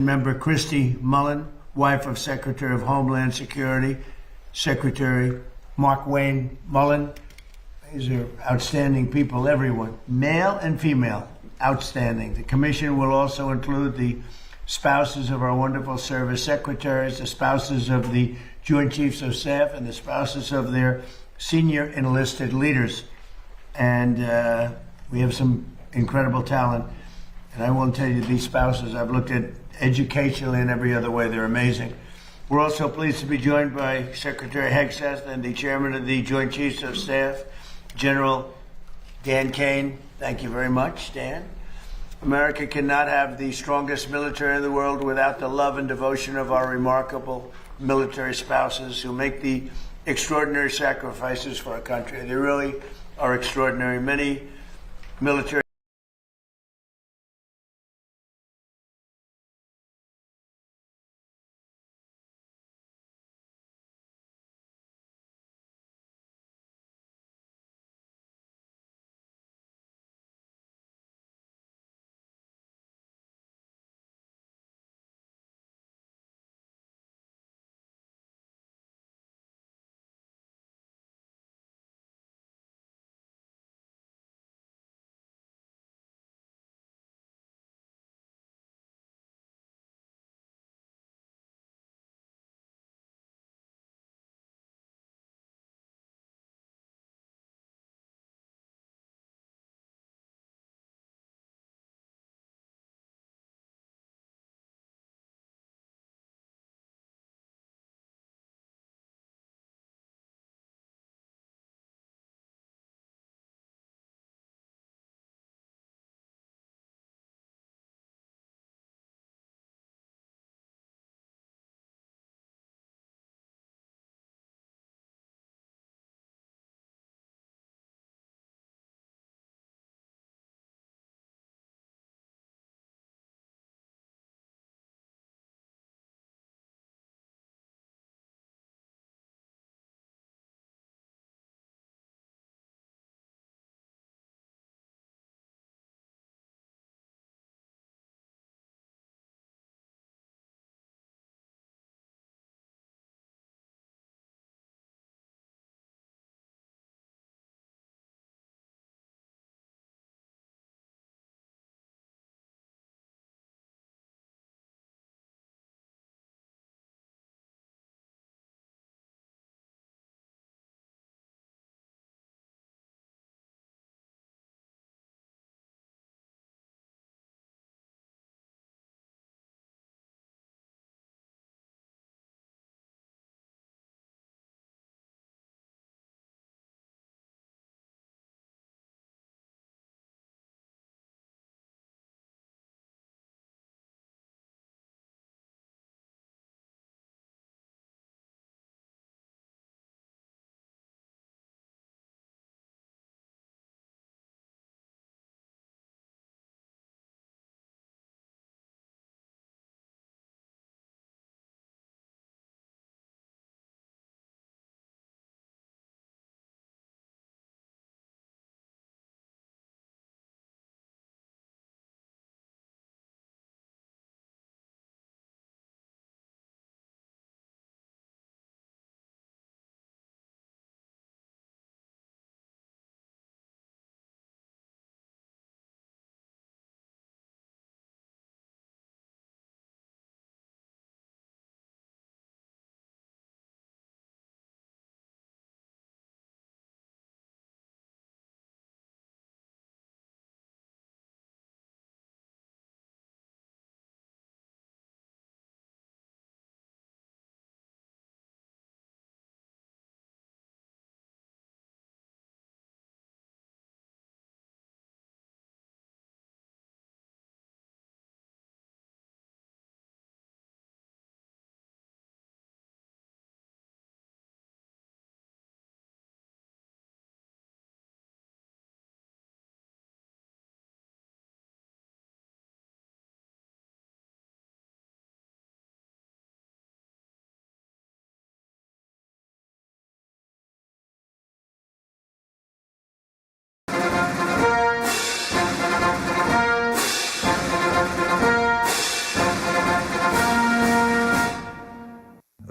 Member Christy Mullen, wife of Secretary of Homeland Security, Secretary Mark Wayne Mullen. These are outstanding people, everyone, male and female, outstanding. The commission will also include the spouses of our wonderful service secretaries, the spouses of the Joint Chiefs of Staff, and the spouses of their senior enlisted leaders. And we have some incredible talent. And I won't tell you these spouses, I've looked at educationally and every other way, they're amazing. We're also pleased to be joined by Secretary Hegseth and the Chairman of the Joint Chiefs of Staff, General Dan Kane. Thank you very much, Dan. America cannot have the strongest military in the world without the love and devotion of our remarkable military spouses who make the extraordinary sacrifices for our country. They really are extraordinary. Many military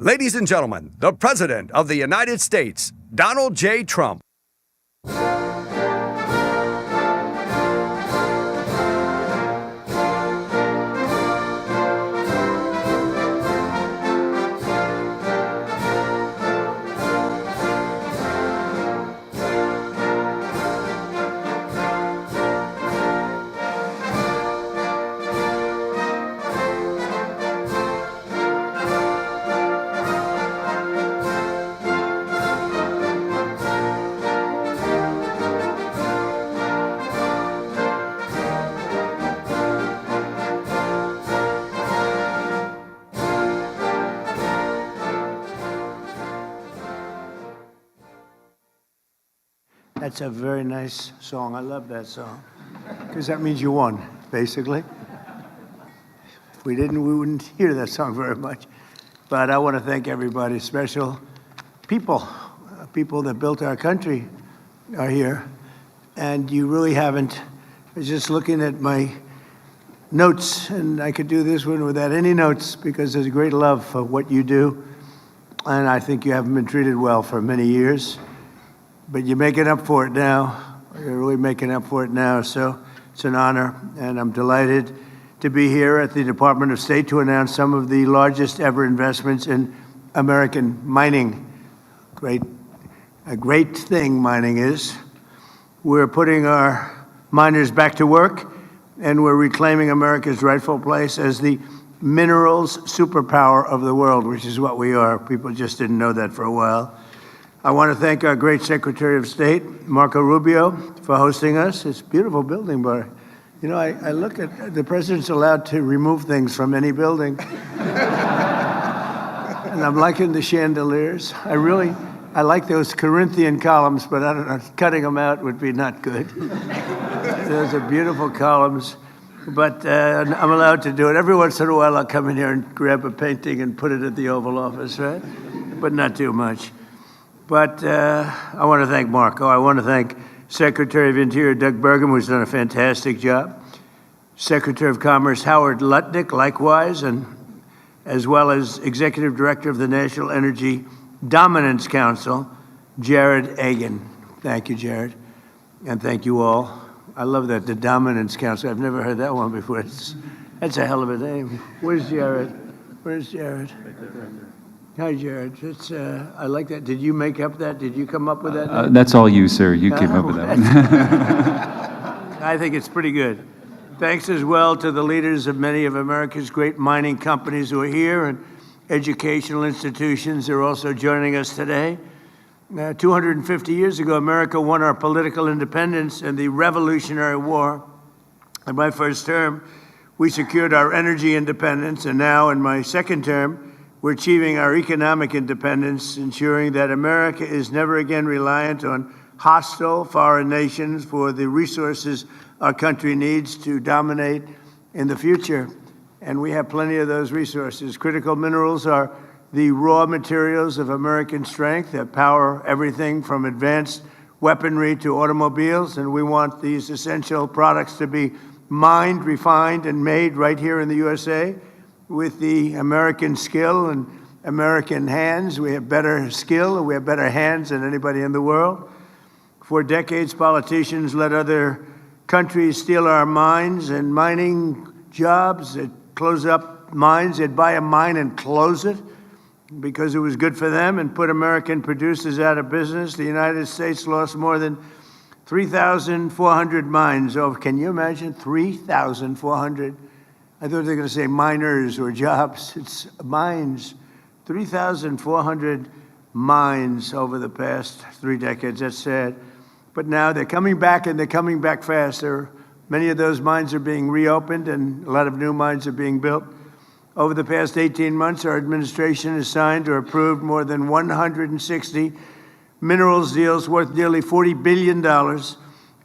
Ladies and gentlemen, the President of the United States, Donald J. Trump. That's a very nice song. I love that song because that means you won, basically. If we didn't, we wouldn't hear that song very much. But I want to thank everybody, special people, people that built our country are here. And you really haven't. I was just looking at my notes, and I could do this one without any notes because there's a great love for what you do. And I think you haven't been treated well for many years. But you're making up for it now. You're really making up for it now. So it's an honor, and I'm delighted to be here at the Department of State to announce some of the largest ever investments in American mining. A great thing mining is. We're putting our miners back to work, and we're reclaiming America's rightful place as the minerals superpower of the world, which is what we are. People just didn't know that for a while. I want to thank our great Secretary of State, Marco Rubio, for hosting us. It's a beautiful building, but you know, I look at the president's allowed to remove things from any building. And I'm liking the chandeliers. I like those Corinthian columns, but I don't know, cutting them out would be not good. Those are beautiful columns, but I'm allowed to do it. Every once in a while, I'll come in here and grab a painting and put it at the Oval Office, right? But not too much. But I want to thank Marco. I want to thank Secretary of Interior Doug Burgum, who's done a fantastic job. Secretary of Commerce Howard Lutnick, likewise, and as well as Executive Director of the National Energy Dominance Council, Jared Agan. Thank you, Jared. And thank you all. I love that, the Dominance Council. I've never heard that one before. That's a hell of a name. Where's Jared? Where's Jared? Hi, Jared. I like that. Did you make up that? Did you come up with that? That's all you, sir. You came up with that one. I think it's pretty good. Thanks as well to the leaders of many of America's great mining companies who are here and educational institutions who are also joining us today. 250 years ago, America won our political independence in the Revolutionary War. In my first term, we secured our energy independence, and now in my second term, we're achieving our economic independence, ensuring that America is never again reliant on hostile foreign nations for the resources our country needs to dominate in the future. And we have plenty of those resources. Critical minerals are the raw materials of American strength that power everything from advanced weaponry to automobiles, and we want these essential products to be mined, refined, and made right here in the USA. With the American skill and American hands, we have better skill and we have better hands than anybody in the world. For decades, politicians let other countries steal our mines and mining jobs. They'd close up mines. They'd buy a mine and close it because it was good for them and put American producers out of business. The United States lost more than 3,400 mines. Oh, can you imagine? 3,400. I thought they were going to say miners or jobs. It's mines. 3,400 mines over the past 3 decades. That's sad. But now they're coming back, and they're coming back fast. Many of those mines are being reopened, and a lot of new mines are being built. Over the past 18 months, our administration has signed or approved more than 160 minerals deals worth nearly $40 billion.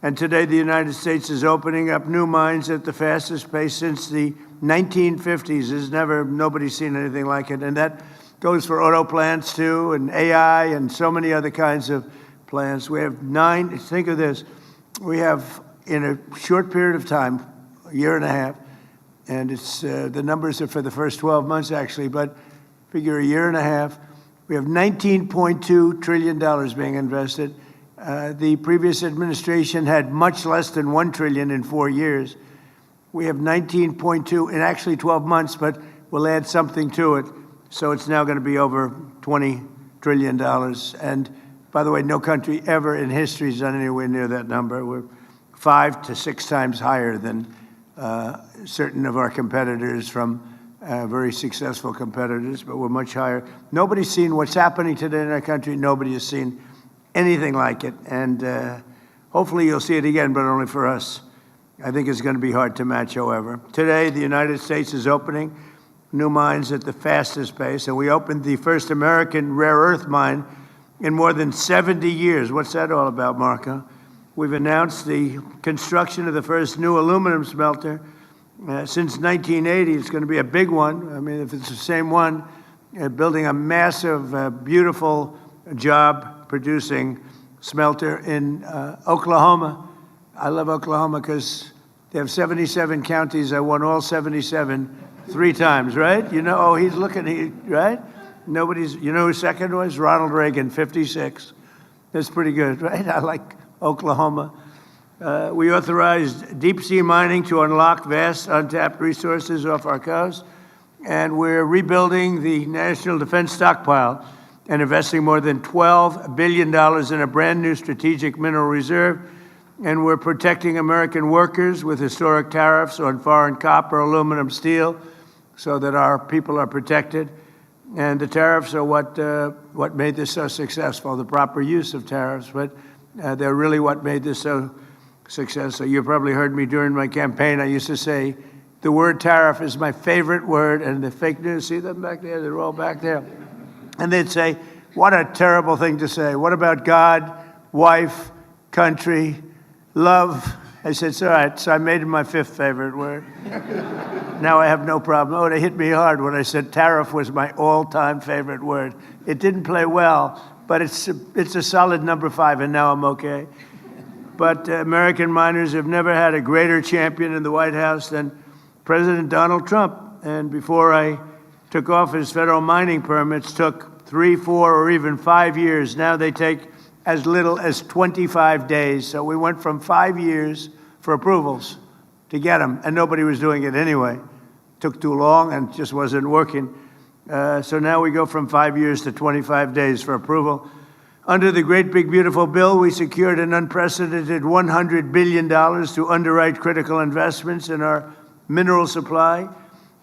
And today, the United States is opening up new mines at the fastest pace since the 1950s. Nobody's seen anything like it. And that goes for auto plants, too, and AI, and so many other kinds of plants. We have 9, think of this, we have, in a short period of time, a year and a half, and it's the numbers are for the first 12 months, actually, but figure a year and a half. We have $19.2 trillion being invested. The previous administration had much less than $1 trillion in 4 years. We have 19.2 in actually 12 months, but we'll add something to it. So it's now going to be over $20 trillion. And by the way, no country ever in history has done anywhere near that number. We're 5 to 6 times higher than certain of our competitors from very successful competitors, but we're much higher. Nobody's seen what's happening today in our country. Nobody has seen anything like it. And hopefully you'll see it again, but only for us. I think it's going to be hard to match, however. Today, the United States is opening new mines at the fastest pace, and we opened the first American rare earth mine in more than 70 years. What's that all about, Marco? We've announced the construction of the first new aluminum smelter since 1980. It's going to be a big one. I mean, if it's the same one, building a massive, beautiful job producing smelter in Oklahoma. I love Oklahoma because they have 77 counties. I won all 77 3 times, right? You know, oh, he's looking, right? Nobody's, you know who second was? Ronald Reagan, 56. That's pretty good, right? I like Oklahoma. We authorized deep-sea mining to unlock vast untapped resources off our coast, and we're rebuilding the national defense stockpile and investing more than $12 billion in a brand-new strategic mineral reserve, and we're protecting American workers with historic tariffs on foreign copper, aluminum, steel, so that our people are protected. And the tariffs are what made this so successful, the proper use of tariffs, but they're really what made this so successful. You probably heard me during my campaign. I used to say, the word tariff is my favorite word, and the fake news, see them back there? They're all back there. And they'd say, what a terrible thing to say. What about God, wife, country, love? I said, it's all right. So I made it my 5th favorite word. Now I have no problem. Oh, they hit me hard when I said tariff was my all-time favorite word. It didn't play well, but it's a solid number 5, and now I'm okay. But American miners have never had a greater champion in the White House than President Donald Trump. And before I took office, federal mining permits took 3, 4, or even 5 years. Now they take as little as 25 days. So we went from 5 years for approvals to get them, and nobody was doing it anyway. Took too long and just wasn't working. So now we go from 5 years to 25 days for approval. Under the Great Big Beautiful Bill, we secured an unprecedented $100 billion to underwrite critical investments in our mineral supply.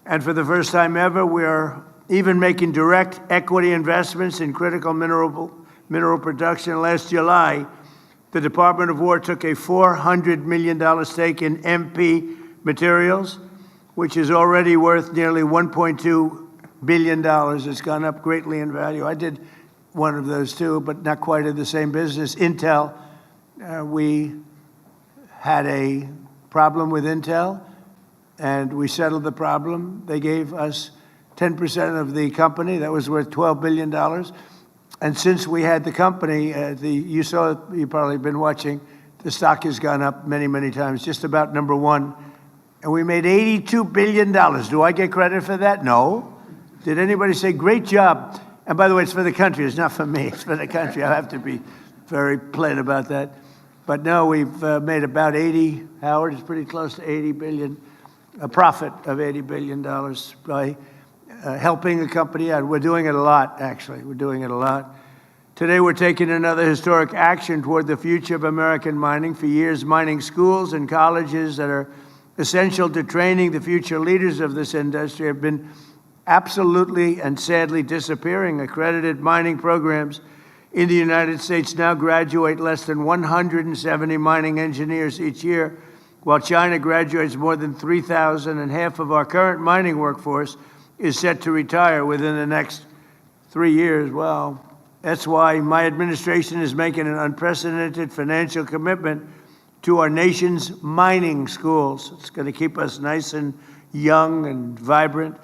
And for the first time ever, we are even making direct equity investments in critical mineral production. Last July, the Department of War took a $400 million stake in MP Materials, which is already worth nearly $1.2 billion. It's gone up greatly in value. I did one of those too, but not quite in the same business. Intel, we had a problem with Intel, and we settled the problem. They gave us 10% of the company. That was worth $12 billion. And since we had the company, you saw, you've probably been watching, the stock has gone up many, many times, just about number 1. And we made $82 billion. Do I get credit for that? No. Did anybody say, great job? And by the way, it's for the country. It's not for me. It's for the country. I have to be very plain about that. But no, we've made about 80, Howard, it's pretty close to 80 billion, a profit of $80 billion by helping a company out. We're doing it a lot, actually. We're doing it a lot. Today, we're taking another historic action toward the future of American mining. For years, mining schools and colleges that are essential to training the future leaders of this industry have been absolutely and sadly disappearing. Accredited mining programs in the United States now graduate less than 170 mining engineers each year, while China graduates more than 3,000, and half of our current mining workforce is set to retire within the next 3 years. Well, that's why my administration is making an unprecedented financial commitment to our nation's mining schools. It's going to keep us nice and young and vibrant.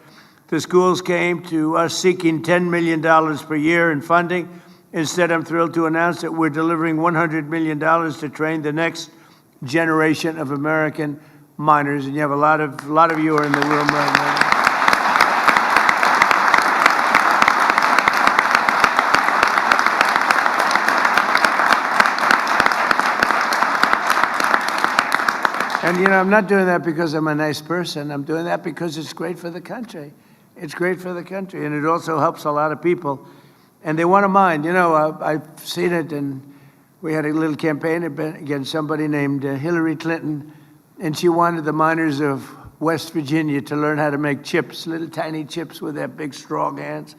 The schools came to us seeking $10 million per year in funding. Instead, I'm thrilled to announce that we're delivering $100 million to train the next generation of American miners. And you have a lot of you are in the room right now. And, I'm not doing that because I'm a nice person. I'm doing that because it's great for the country. It's great for the country, and it also helps a lot of people. And they want to mine. I've seen it, and we had a little campaign against somebody named Hillary Clinton, and she wanted the miners of West Virginia to learn how to make chips, little tiny chips with their big, strong hands.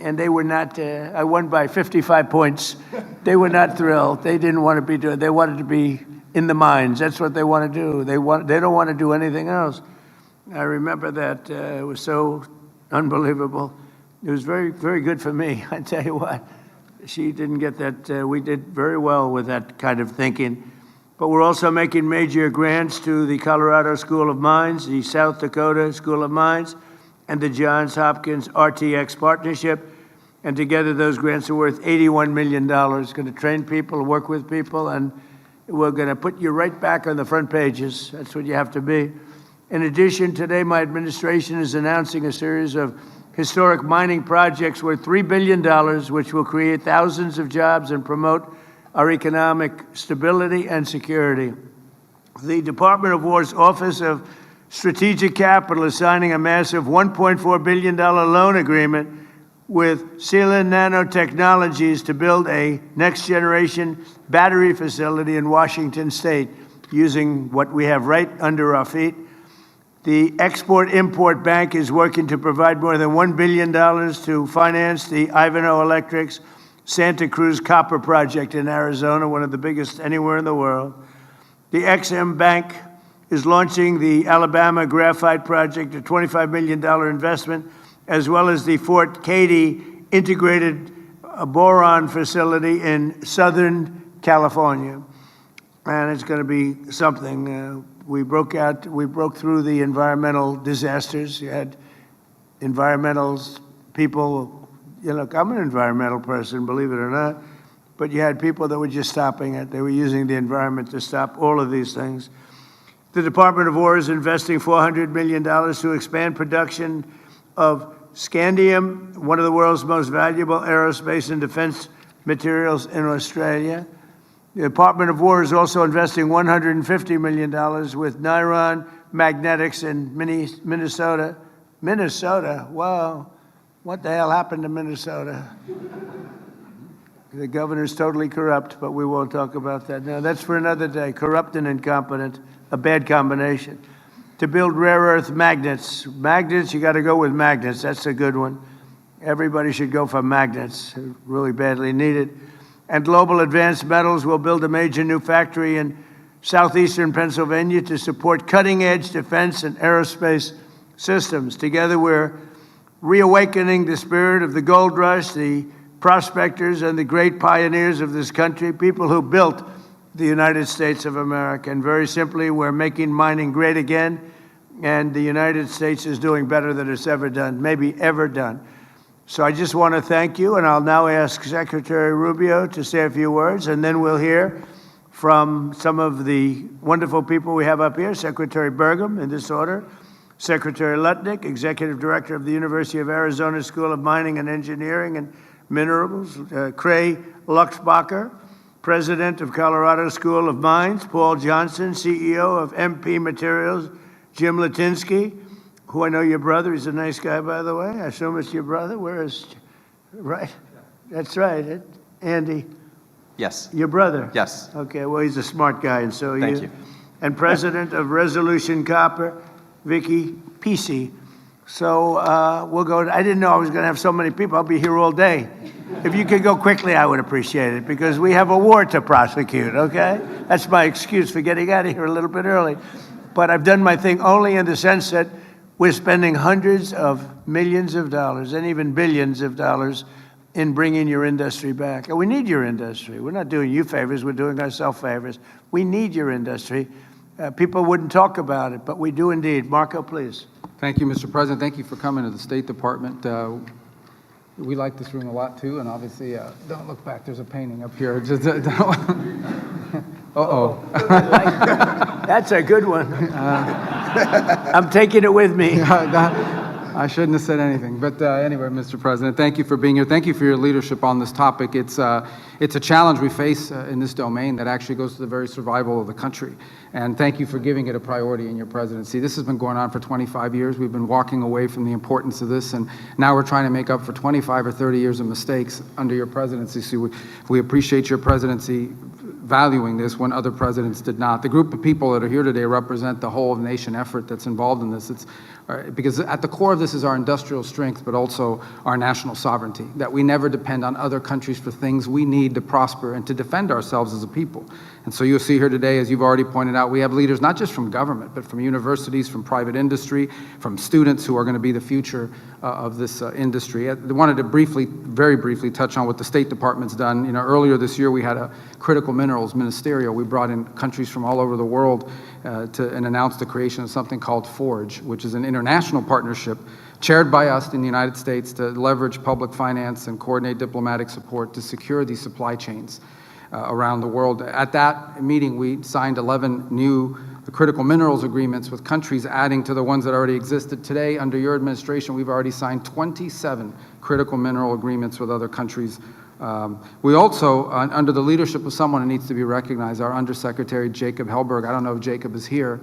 And they were not, I won by 55 points. They were not thrilled. They didn't want to be doing, they wanted to be in the mines. That's what they want to do. They don't want to do anything else. I remember that. It was so unbelievable. It was very, very good for me. I tell you what, she didn't get that. We did very well with that kind of thinking. But we're also making major grants to the Colorado School of Mines, the South Dakota School of Mines, and the Johns Hopkins RTX partnership. And together those grants are worth $81 million. It's going to train people, work with people, and we're going to put you right back on the front pages. That's what you have to be. In addition, today my administration is announcing a series of historic mining projects worth $3 billion, which will create thousands of jobs and promote our economic stability and security. The Department of War's Office of Strategic Capital is signing a massive $1.4 billion loan agreement with Sealand Nanotechnologies to build a next-generation battery facility in Washington State using what we have right under our feet. The Export-Import Bank is working to provide more than $1 billion to finance the Ivanhoe Electric's Santa Cruz Copper Project in Arizona, one of the biggest anywhere in the world. The Ex-Im Bank is launching the Alabama Graphite Project, a $25 million investment, as well as the Fort Cady Integrated Boron Facility in Southern California. And it's going to be something. We broke through the environmental disasters. You had environmental people, look, I'm an environmental person, believe it or not, but you had people that were just stopping it. They were using the environment to stop all of these things. The Department of War is investing $400 million to expand production of scandium, one of the world's most valuable aerospace and defense materials in Australia. The Department of War is also investing $150 million with Niron Magnetics in Minnesota. Minnesota? Wow. What the hell happened to Minnesota? The governor's totally corrupt, but we won't talk about that now. That's for another day. Corrupt and incompetent, a bad combination. To build rare earth magnets. Magnets, you got to go with magnets. That's a good one. Everybody should go for magnets. Really badly needed. And Global Advanced Metals will build a major new factory in southeastern Pennsylvania to support cutting-edge defense and aerospace systems. Together, we're reawakening the spirit of the gold rush, the prospectors and the great pioneers of this country, people who built the United States of America. And very simply, we're making mining great again, and the United States is doing better than it's ever done, maybe ever done. So I just want to thank you, and I'll now ask Secretary Rubio to say a few words, and then we'll hear from some of the wonderful people we have up here, Secretary Burgum, in this order, Secretary Lutnick, Executive Director of the University of Arizona School of Mining and Engineering and Minerals, Cray Luxbacher, President of Colorado School of Mines, Paul Johnson, CEO of MP Materials, Jim Latinsky, who I know your brother. He's a nice guy, by the way. I assume it's your brother. Where is, right? That's right, Andy. Yes. Your brother? Yes. Okay, well, he's a smart guy, and so Thank you. And President of Resolution Copper, Vicky Pesci. So we'll go. I didn't know I was going to have so many people. I'll be here all day. If you could go quickly, I would appreciate it, because we have a war to prosecute, okay? That's my excuse for getting out of here a little bit early. But I've done my thing only in the sense that we're spending hundreds of millions of dollars and even billions of dollars in bringing your industry back. And we need your industry. We're not doing you favors. We're doing ourselves favors. We need your industry. People wouldn't talk about it, but we do indeed. Marco, please. Thank you, Mr. President. Thank you for coming to the State Department. We like this room a lot, too, and obviously, don't look back. There's a painting up here. Uh-oh. That's a good one. I'm taking it with me. I shouldn't have said anything. But anyway, Mr. President, thank you for being here. Thank you for your leadership on this topic. It's a challenge we face in this domain that actually goes to the very survival of the country. And thank you for giving it a priority in your presidency. This has been going on for 25 years. We've been walking away from the importance of this, and now we're trying to make up for 25 or 30 years of mistakes under your presidency. So we appreciate your presidency valuing this when other presidents did not. The group of people that are here today represent the whole nation effort that's involved in this. It's because at the core of this is our industrial strength, but also our national sovereignty, that we never depend on other countries for things we need to prosper and to defend ourselves as a people. And so you'll see here today, as you've already pointed out, we have leaders not just from government, but from universities, from private industry, from students who are going to be the future of this industry. I wanted to very briefly touch on what the State Department's done. You know, earlier this year we had a critical minerals ministerial. We brought in countries from all over the world and announced the creation of something called FORGE, which is an international partnership chaired by us in the United States to leverage public finance and coordinate diplomatic support to secure these supply chains around the world. At that meeting, we signed 11 new critical minerals agreements with countries adding to the ones that already existed. Today, under your administration, we've already signed 27 critical mineral agreements with other countries. We also, under the leadership of someone who needs to be recognized, our Undersecretary Jacob Helberg. I don't know if Jacob is here,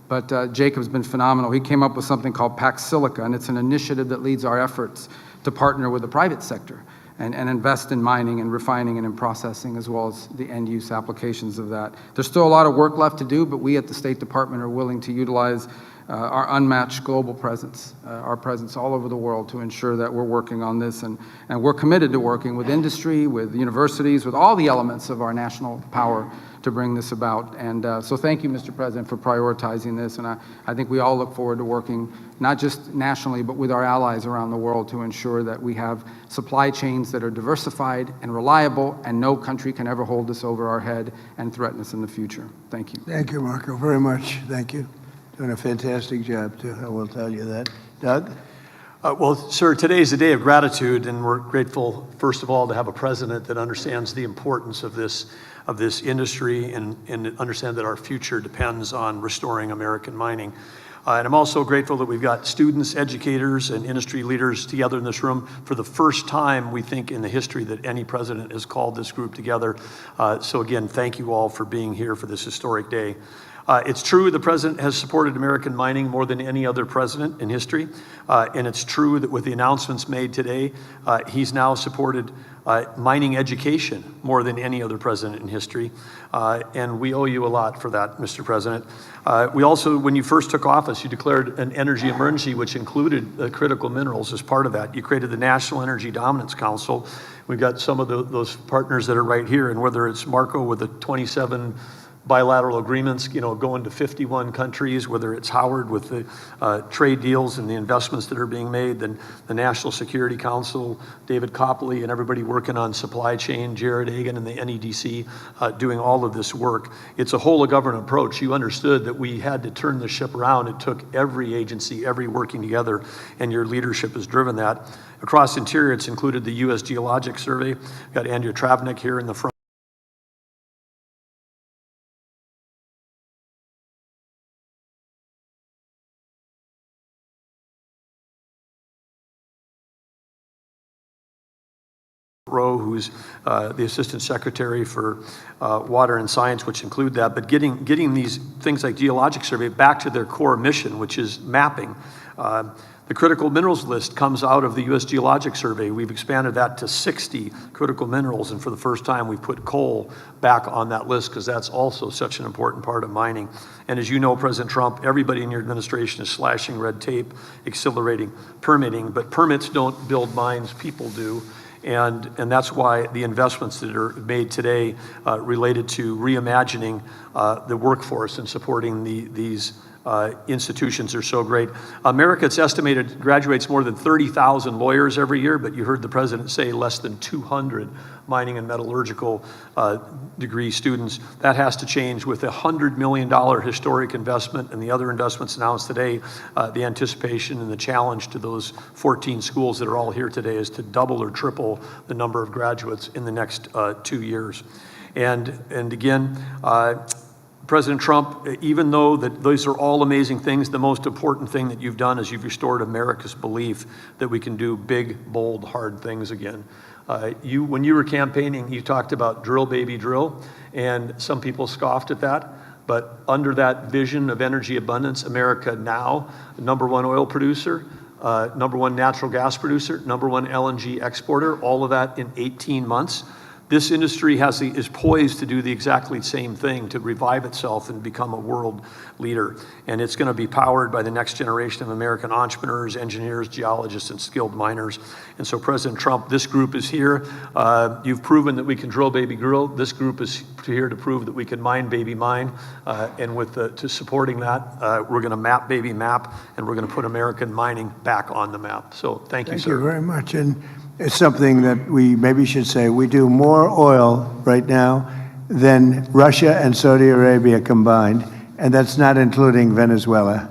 but Jacob's been phenomenal. He came up with something called Pax Silica, and it's an initiative that leads our efforts to partner with the private sector and invest in mining and refining and in processing, as well as the end-use applications of that. There's still a lot of work left to do, but we at the State Department are willing to utilize our unmatched global presence, our presence all over the world to ensure that we're working on this. And we're committed to working with industry, with universities, with all the elements of our national power to bring this about. And so thank you, Mr. President, for prioritizing this. And I think we all look forward to working not just nationally, but with our allies around the world to ensure that we have supply chains that are diversified and reliable, and no country can ever hold this over our head and threaten us in the future. Thank you. Thank you, Marco, very much. Thank you. Doing a fantastic job, too. I will tell you that. Doug? Well, sir, today is a day of gratitude, and we're grateful, first of all, to have a president that understands the importance of this industry and understand that our future depends on restoring American mining. And I'm also grateful that we've got students, educators, and industry leaders together in this room for the first time, we think, in the history that any president has called this group together. So again, thank you all for being here for this historic day. It's true the president has supported American mining more than any other president in history. And it's true that with the announcements made today, he's now supported mining education more than any other president in history. And we owe you a lot for that, Mr. President. We also, when you first took office, you declared an energy emergency, which included critical minerals as part of that. You created the National Energy Dominance Council. We've got some of those partners that are right here, and whether it's Marco with the 27 bilateral agreements, going to 51 countries, whether it's Howard with the trade deals and the investments that are being made, then the National Security Council, David Copley and everybody working on supply chain, Jared Agan and the NEDC doing all of this work. It's a whole of government approach. You understood that we had to turn the ship around. It took every agency, every working together, and your leadership has driven that. Across Interior, it's included the U.S. Geologic Survey. We've got Andrea Travnik here in the front row, who's the Assistant Secretary for Water and Science, which include that, but getting these things like Geologic Survey back to their core mission, which is mapping. The critical minerals list comes out of the U.S. Geologic Survey. We've expanded that to 60 critical minerals, and for the first time, we've put coal back on that list because that's also such an important part of mining. And as you know, President Trump, everybody in your administration is slashing red tape, accelerating permitting, but permits don't build mines, people do. And that's why the investments that are made today related to reimagining the workforce and supporting these institutions are so great. America, it's estimated, graduates more than 30,000 lawyers every year, but you heard the president say less than 200 mining and metallurgical degree students. That has to change with a $100 million historic investment and the other investments announced today. The anticipation and the challenge to those 14 schools that are all here today is to double or triple the number of graduates in the next 2 years. And again, President Trump, even though that those are all amazing things, the most important thing that you've done is you've restored America's belief that we can do big, bold, hard things again. When you were campaigning, you talked about drill, baby, drill, and some people scoffed at that. But under that vision of energy abundance, America now, #1 oil producer, #1 natural gas producer, #1 LNG exporter, all of that in 18 months. This industry is poised to do the exactly same thing, to revive itself and become a world leader. And it's going to be powered by the next generation of American entrepreneurs, engineers, geologists, and skilled miners. And so, President Trump, this group is here. You've proven that we can drill, baby, drill. This group is here to prove that we can mine, baby, mine. And to supporting that, we're going to map, baby, map, and we're going to put American mining back on the map. So thank you, sir. Thank you very much. And it's something that we maybe should say. We do more oil right now than Russia and Saudi Arabia combined, and that's not including Venezuela.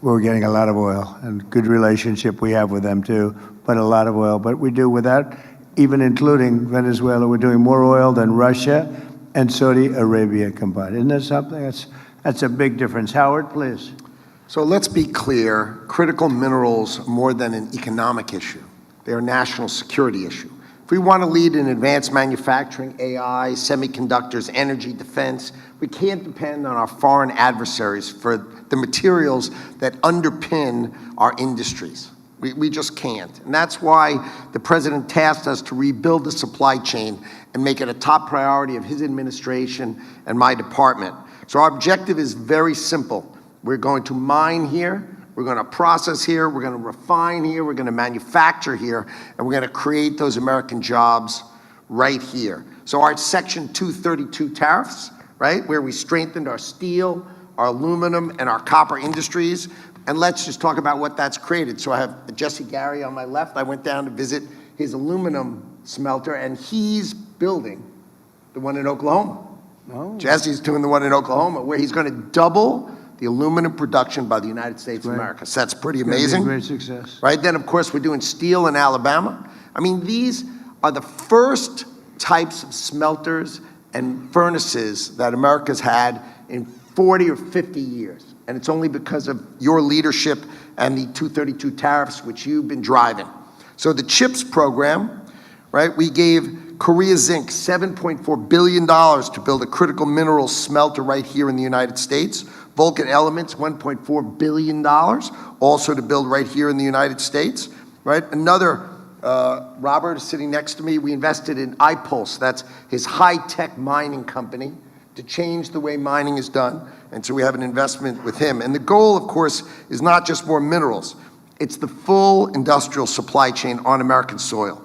We're getting a lot of oil, and good relationship we have with them too, but a lot of oil. But we do, without even including Venezuela, we're doing more oil than Russia and Saudi Arabia combined. Isn't that something? That's a big difference. Howard, please. So let's be clear, critical minerals are more than an economic issue. They're a national security issue. If we want to lead in advanced manufacturing, AI, semiconductors, energy, defense, we can't depend on our foreign adversaries for the materials that underpin our industries. We just can't. And that's why the president tasked us to rebuild the supply chain and make it a top priority of his administration and my department. So our objective is very simple. We're going to mine here, we're going to process here, we're going to refine here, we're going to manufacture here, and we're going to create those American jobs right here. So our Section 232 tariffs, right, where we strengthened our steel, our aluminum, and our copper industries. And let's just talk about what that's created. So I have Jesse Gary on my left. I went down to visit his aluminum smelter, and he's building the one in Oklahoma. Oh. Jesse's doing the one in Oklahoma, where he's going to double the aluminum production by the United States of America. So that's pretty amazing. Great success. Right, then of course we're doing steel in Alabama. I mean, these are the first types of smelters and furnaces that America's had in 40 or 50 years. And it's only because of your leadership and the 232 tariffs, which you've been driving. So the CHIPS program, right, we gave Korea Zinc $7.4 billion to build a critical minerals smelter right here in the United States. Vulcan Elements, $1.4 billion, also to build right here in the United States, right? Another, Robert is sitting next to me, we invested in iPulse, that's his high-tech mining company, to change the way mining is done. And so we have an investment with him. And the goal, of course, is not just more minerals, it's the full industrial supply chain on American soil.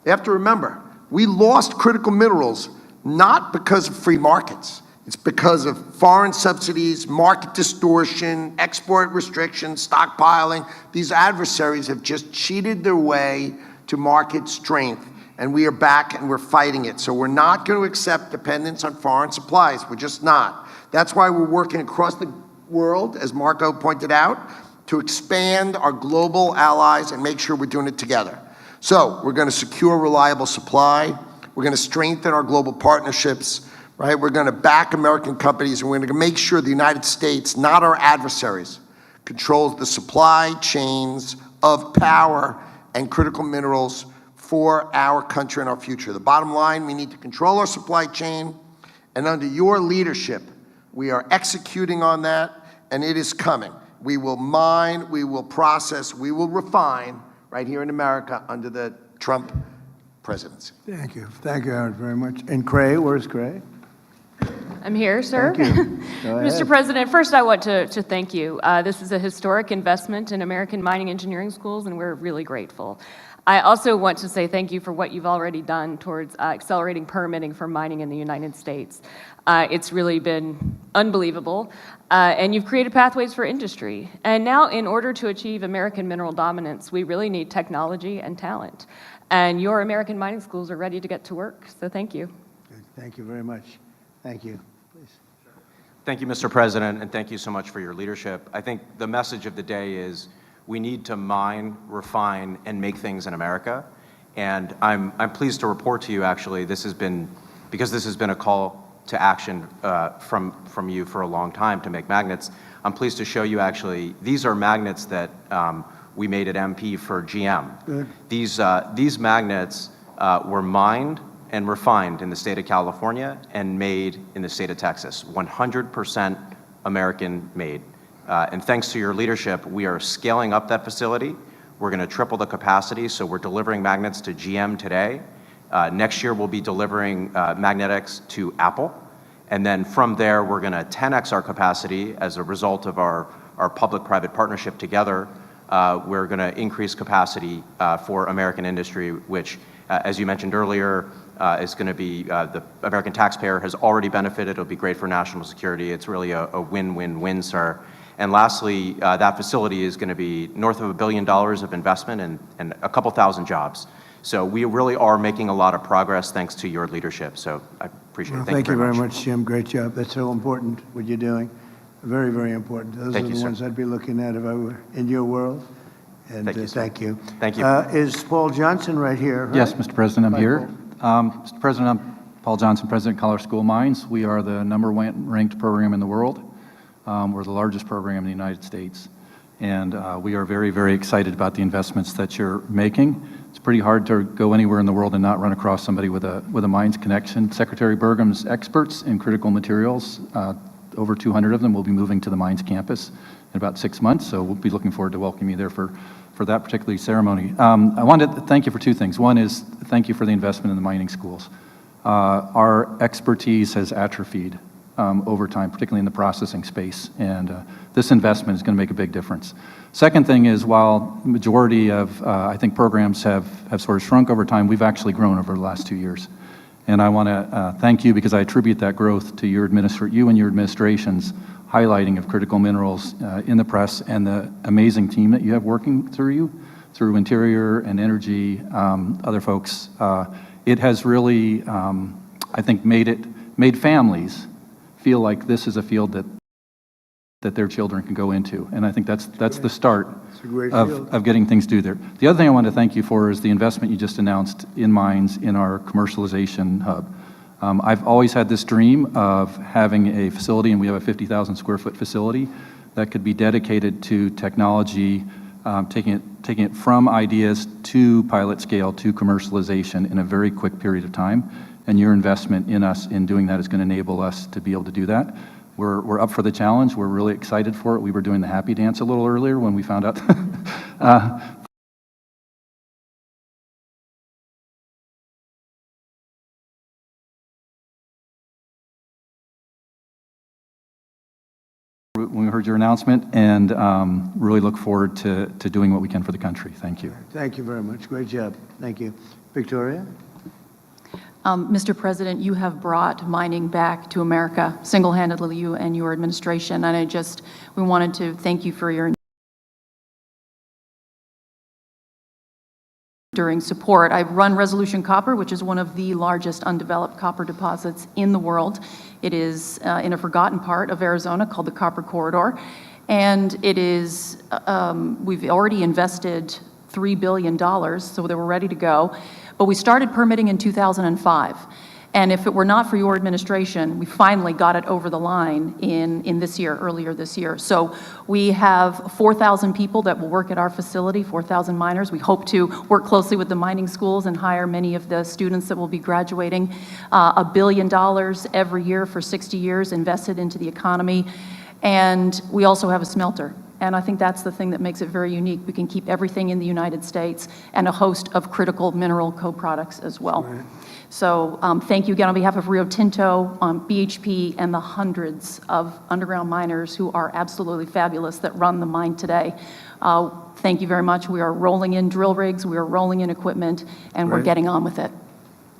You have to remember, we lost critical minerals not because of free markets. It's because of foreign subsidies, market distortion, export restrictions, stockpiling. These adversaries have just cheated their way to market strength, and we are back and we're fighting it. So we're not going to accept dependence on foreign supplies. We're just not. That's why we're working across the world, as Marco pointed out, to expand our global allies and make sure we're doing it together. So we're going to secure reliable supply. We're going to strengthen our global partnerships. Right, we're going to back American companies, and we're going to make sure the United States, not our adversaries, controls the supply chains of power and critical minerals for our country and our future. The bottom line, we need to control our supply chain, and under your leadership, we are executing on that, and it is coming. We will mine, we will process, we will refine right here in America under the Trump presidency. Thank you. Thank you, Howard, very much. And Cray, where's Cray? I'm here, sir. Thank you. Go ahead. Mr. President, first I want to thank you. This is a historic investment in American mining engineering schools, and we're really grateful. I also want to say thank you for what you've already done towards accelerating permitting for mining in the United States. It's really been unbelievable, and you've created pathways for industry. And now, in order to achieve American mineral dominance, we really need technology and talent. And your American mining schools are ready to get to work, so thank you. Good. Thank you very much. Thank you. Please. Thank you, Mr. President, and thank you so much for your leadership. I think the message of the day is we need to mine, refine, and make things in America. And I'm pleased to report to you, actually, because this has been a call to action from you for a long time to make magnets. I'm pleased to show you actually, these are magnets that we made at MP for GM. Good. These magnets were mined and refined in the state of California and made in the state of Texas, 100% American made. And thanks to your leadership, we are scaling up that facility. We're going to triple the capacity, so we're delivering magnets to GM today. Next year, we'll be delivering magnetics to Apple. And then from there, we're going to 10x our capacity as a result of our public-private partnership together. We're going to increase capacity for American industry, which, as you mentioned earlier, is going to be, the American taxpayer has already benefited. It'll be great for national security. It's really a win-win-win, sir. And lastly, that facility is going to be north of $1 billion of investment and a couple thousand jobs. So we really are making a lot of progress thanks to your leadership. So I appreciate it. Well, thank you very much, Jim. Great job. That's so important, what you're doing. Very, very important. Those Thank are you, the sir. ones I'd be looking at if I were in your world. And Thank you, sir. thank you. Thank you. Is Paul Johnson right here? Right? Yes, Mr. President, I'm Hi, here. Mr. President, I'm Paul Johnson, President of Colorado School of Mines. We are the #1 ranked program in the world. We're the largest program in the United States. And we are very, very excited about the investments that you're making. It's pretty hard to go anywhere in the world and not run across somebody with a mines connection. Secretary Burgum's experts in critical materials, over 200 of them will be moving to the mines campus in about 6 months. So we'll be looking forward to welcoming you there for that particular ceremony. I wanted to thank you for two things. One is thank you for the investment in the mining schools. Our expertise has atrophied over time, particularly in the processing space, and this investment is going to make a big difference. Second thing is, while the majority of, I think, programs have sort of shrunk over time, we've actually grown over the last 2 years. And I want to thank you because I attribute that growth to you and your administration's highlighting of critical minerals in the press and the amazing team that you have working through Interior and Energy, other folks. It has really, I think, made families feel like this is a field that their children can go into. And I think that's the start of getting things to there. The other thing I want to thank you for is the investment you just announced in mines in our commercialization hub. I've always had this dream of having a facility, and we have a 50,000 square foot facility that could be dedicated to technology, taking it from ideas to pilot scale to commercialization in a very quick period of time. And your investment in us in doing that is going to enable us to be able to do that. We're up for the challenge. We're really excited for it. We were doing the happy dance a little earlier when we found out. When we heard your announcement, and really look forward to doing what we can for the country. Thank you. Thank you very much. Great job. Thank you. Victoria? Mr. President, you have brought mining back to America, single-handedly, you and your administration, and we wanted to thank you for your enduring support. I run Resolution Copper, which is one of the largest undeveloped copper deposits in the world. It is in a forgotten part of Arizona called the Copper Corridor, and it is, we've already invested $3 billion, so they were ready to go. But we started permitting in 2005. And if it were not for your administration, we finally got it over the line in this year, earlier this year. So we have 4,000 people that will work at our facility, 4,000 miners. We hope to work closely with the mining schools and hire many of the students that will be graduating. $1 billion every year for 60 years invested into the economy. And we also have a smelter. And I think that's the thing that makes it very unique. We can keep everything in the United States and a host of critical mineral co-products as well. Right. So thank you again on behalf of Rio Tinto, BHP, and the hundreds of underground miners who are absolutely fabulous that run the mine today. Thank you very much. We are rolling in drill rigs, we are rolling in equipment, and we're getting on with it.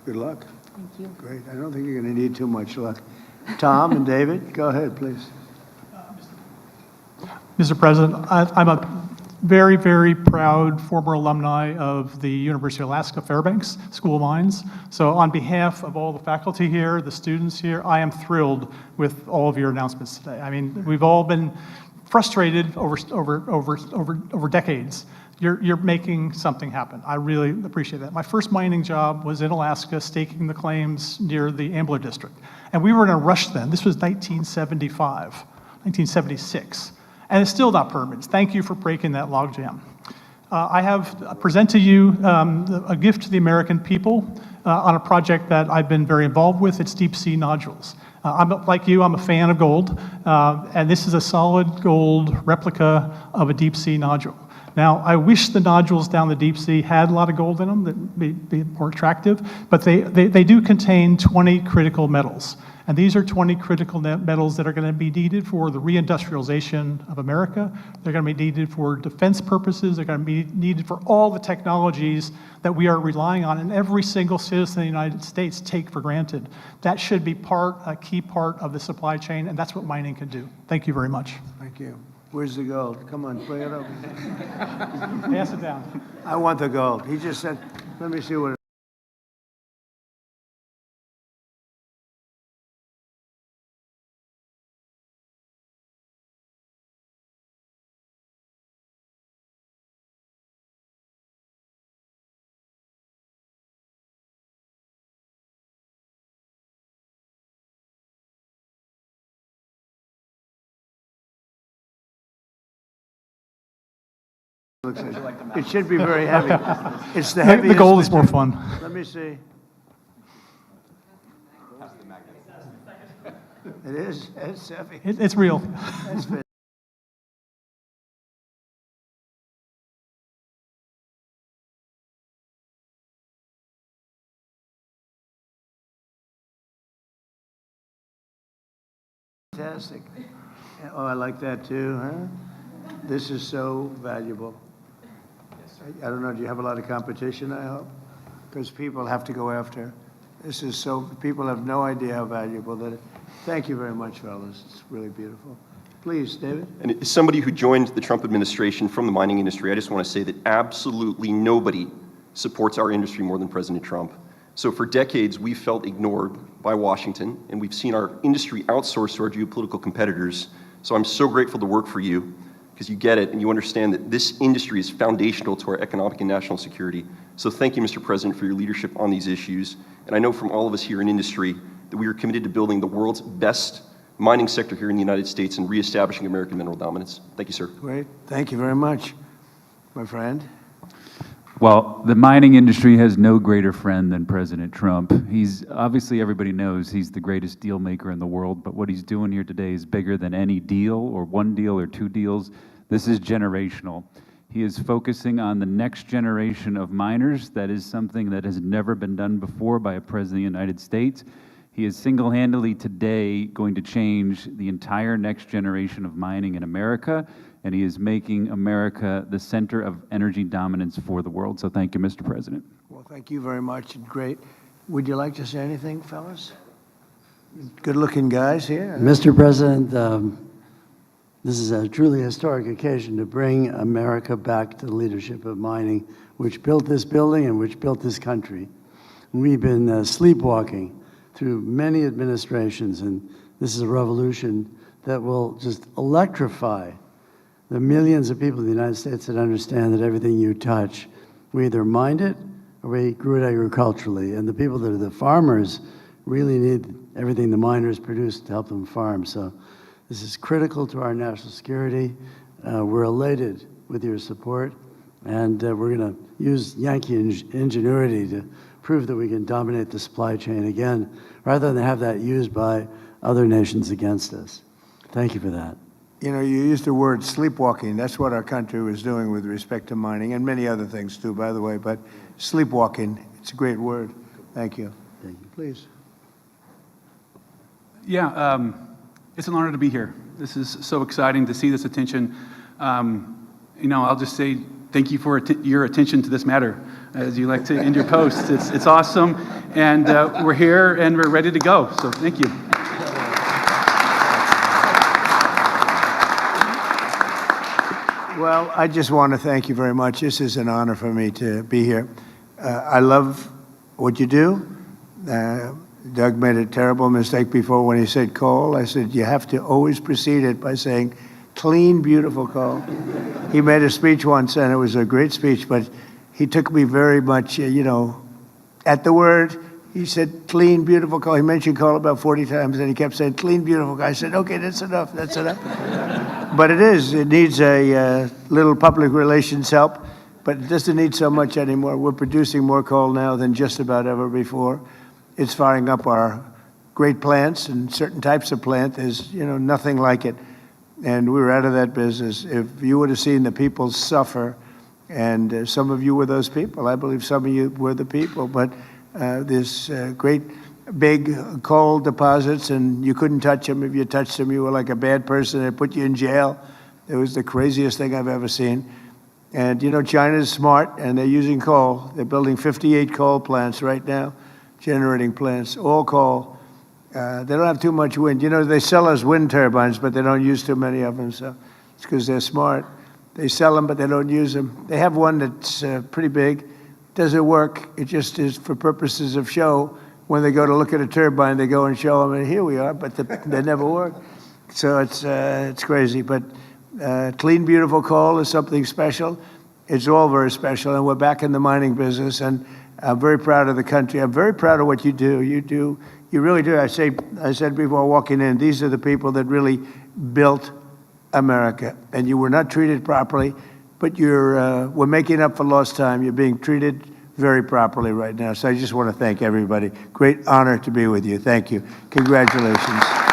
Good luck. Thank you. Great. I don't think you're going to need too much luck. Tom and David, go ahead, please. Mr. President, I'm a very, very proud former alumni of the University of Alaska Fairbanks School of Mines. So on behalf of all the faculty here, the students here, I am thrilled with all of your announcements today. I mean, we've all been frustrated over decades. You're making something happen. I really appreciate that. My first mining job was in Alaska, staking the claims near the Ambler District. And we were in a rush then. This was 1975, 1976. And it's still not permitted. Thank you for breaking that logjam. I have present to you a gift to the American people on a project that I've been very involved with. It's deep sea nodules. Like you, I'm a fan of gold, and this is a solid gold replica of a deep sea nodule. Now, I wish the nodules down the deep sea had a lot of gold in them that would be more attractive, but they do contain 20 critical metals. And these are 20 critical metals that are going to be needed for the reindustrialization of America. They're going to be needed for defense purposes. They're going to be needed for all the technologies that we are relying on, and every single citizen of the United States take for granted. That should be a key part of the supply chain, and that's what mining can do. Thank you very much. Thank you. Where's the gold? Come on, bring it over. Pass it down. I want the gold. He just said, let me see what it looks like. It should be very heavy. It's the heaviest. The gold is more fun. Let me see. It is. It's heavy. It's real. That's fantastic. Oh, I like that too, huh? This is so valuable. I don't know, do you have a lot of competition, I hope? Because people have to go after. This is so, people have no idea how valuable that is. Thank you very much, fellas. It's really beautiful. Please, David. And as somebody who joined the Trump administration from the mining industry, I just want to say that absolutely nobody supports our industry more than President Trump. So for decades, we've felt ignored by Washington, and we've seen our industry outsourced to our geopolitical competitors. So I'm so grateful to work for you, because you get it and you understand that this industry is foundational to our economic and national security. So thank you, Mr. President, for your leadership on these issues. And I know from all of us here in industry that we are committed to building the world's best mining sector here in the United States and reestablishing American mineral dominance. Thank you, sir. Great. Thank you very much, my friend. Well, the mining industry has no greater friend than President Trump. He's, obviously everybody knows he's the greatest deal maker in the world, but what he's doing here today is bigger than any deal or one deal or two deals. This is generational. He is focusing on the next generation of miners. That is something that has never been done before by a president of the United States. He is single-handedly today going to change the entire next generation of mining in America, and he is making America the center of energy dominance for the world. So thank you, Mr. President. Well, thank you very much, and great. Would you like to say anything, fellas? Good-looking guys here. Mr. President, this is a truly historic occasion to bring America back to the leadership of mining, which built this building and which built this country. We've been sleepwalking through many administrations, and this is a revolution that will just electrify the millions of people in the United States that understand that everything you touch, we either mined it or we grew it agriculturally. And the people that are the farmers really need everything the miners produce to help them farm. So this is critical to our national security. We're elated with your support, and we're going to use Yankee ingenuity to prove that we can dominate the supply chain again, rather than have that used by other nations against us. Thank you for that. You know, you used the word sleepwalking. That's what our country was doing with respect to mining, and many other things too, by the way. But sleepwalking, it's a great word. Thank you. Thank you. Please. Yeah, it's an honor to be here. This is so exciting to see this attention. You know, I'll just say thank you for your attention to this matter, as you like to end your posts. It's awesome, and we're here and we're ready to go. So thank you. Well, I just want to thank you very much. This is an honor for me to be here. I love what you do. Doug made a terrible mistake before when he said coal. I said, you have to always precede it by saying, Clean, beautiful coal. He made a speech once, and it was a great speech, but he took me very much, at the word. He said, clean, beautiful coal. He mentioned coal about 40 times, and he kept saying, clean, beautiful coal. I said, okay, that's enough, that's enough. But it needs a little public relations help, but it doesn't need so much anymore. We're producing more coal now than just about ever before. It's firing up our great plants, and certain types of plant. There's, nothing like it. And we were out of that business. If you would have seen the people suffer, and some of you were those people, I believe some of you were the people, but this great big coal deposits, and you couldn't touch them. If you touched them, you were like a bad person. They put you in jail. It was the craziest thing I've ever seen. And China's smart, and they're using coal. They're building 58 coal plants right now, generating plants, all coal. They don't have too much wind. They sell us wind turbines, but they don't use too many of them, so it's because they're smart. They sell them, but they don't use them. They have one that's pretty big. Does it work? It just is for purposes of show. When they go to look at a turbine, they go and show them, and here we are, but they never work. So it's crazy. But clean, beautiful coal is something special. It's all very special, and we're back in the mining business, and I'm very proud of the country. I'm very proud of what you do. You really do. I said before walking in, these are the people that really built America, and you were not treated properly, but we're making up for lost time. You're being treated very properly right now. So I just want to thank everybody. Great honor to be with you. Thank you. Congratulations.